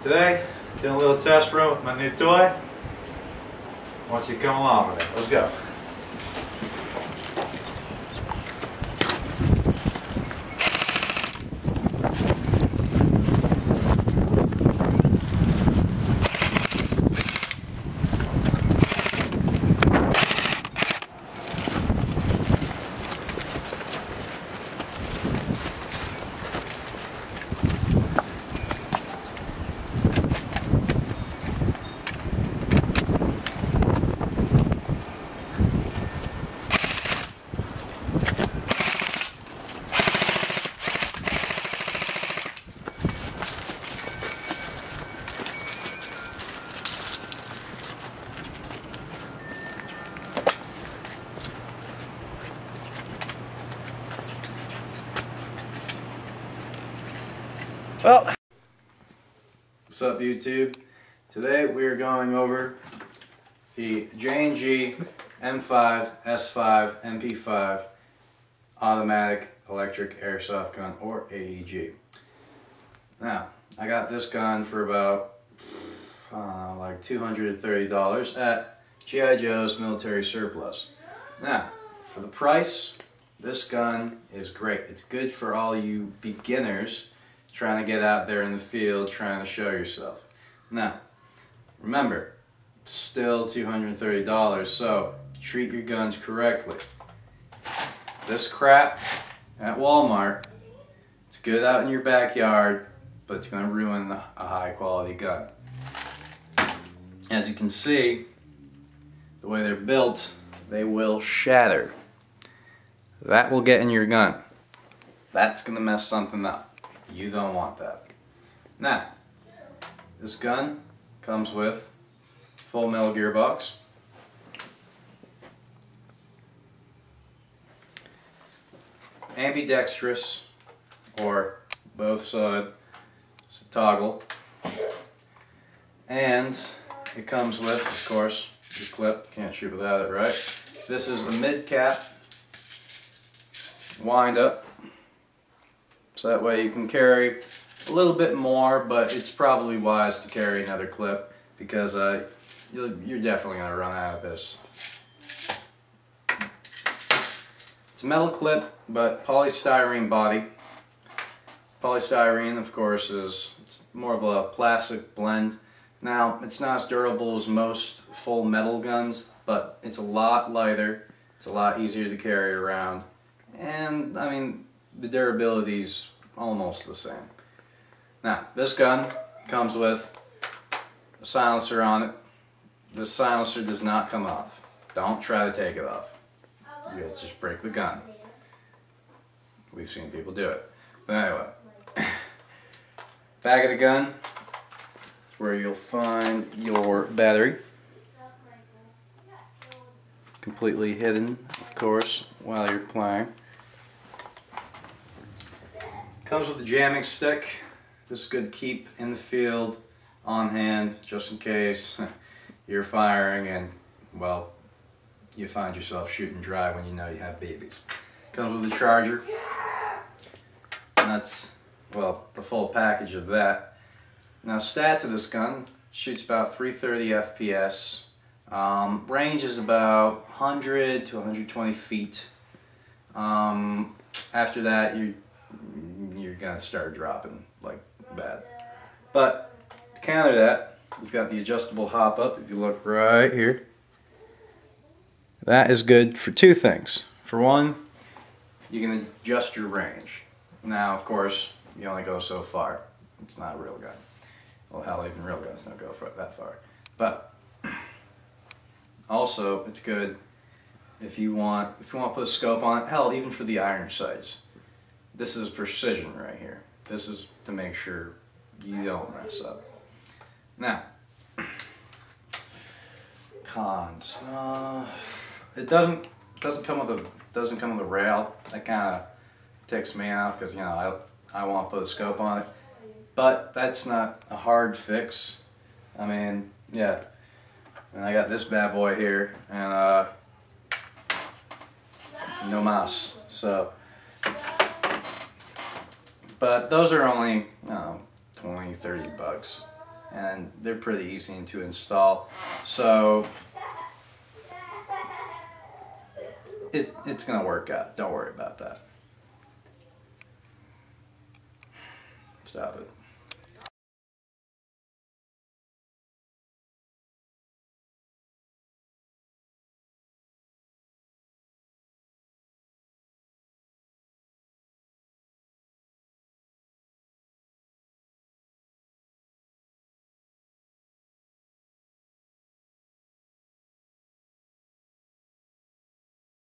Today, doing a little test run with my new toy. I want you to come along with it. Let's go. Well, what's up YouTube? Today we are going over the J&G m5-s5 mp5 automatic electric airsoft gun, or AEG. Now, I got this gun for about like $230 at G.I. Joe's Military Surplus. Now, for the price, this gun is great. It's good for all you beginners trying to get out there in the field, trying to show yourself. Now, remember, still $230, so treat your guns correctly. This crap at Walmart, it's good out in your backyard, but it's going to ruin a high quality gun. As you can see, the way they're built, they will shatter. That will get in your gun. That's going to mess something up. You don't want that. Now, this gun comes with full metal gearbox, ambidextrous or both side toggle, and it comes with, of course, the clip. Can't shoot without it, right? This is a mid-cap wind up. So that way you can carry a little bit more, but it's probably wise to carry another clip because you're definitely going to run out of this. It's a metal clip, but polystyrene body. Polystyrene, of course, it's more of a plastic blend. Now, it's not as durable as most full metal guns, but it's a lot lighter. It's a lot easier to carry around. And, I mean, the durability is almost the same. Now, this gun comes with a silencer on it. This silencer does not come off. Don't try to take it off. You just break the gun. We've seen people do it. But anyway, back of the gun is where you'll find your battery. Completely hidden, of course, while you're playing. Comes with a jamming stick. This is good to keep in the field, on hand, just in case you're firing and, well, you find yourself shooting dry when you know you have babies. Comes with a charger. And that's, well, the full package of that. Now, stats of this gun: shoots about 330 FPS. Range is about 100 to 120 feet. After that, you're gonna start dropping like bad. But to counter that, we've got the adjustable hop up. If you look right here, that is good for two things. For one, you can adjust your range. Now, of course, you only go so far. It's not a real gun. Well, hell, even real guns don't go that far. But also, it's good if you want to put a scope on it. Hell, even for the iron sights. This is precision right here. This is to make sure you don't mess up. Now, cons. It doesn't come with a rail. That kind of ticks me off because, you know, I want to put a scope on it. But that's not a hard fix. I mean, yeah. And I got this bad boy here, and no mouse. So. But those are only, I don't know, 20, 30 bucks. and they're pretty easy to install. So it's gonna work out. Don't worry about that. Stop it.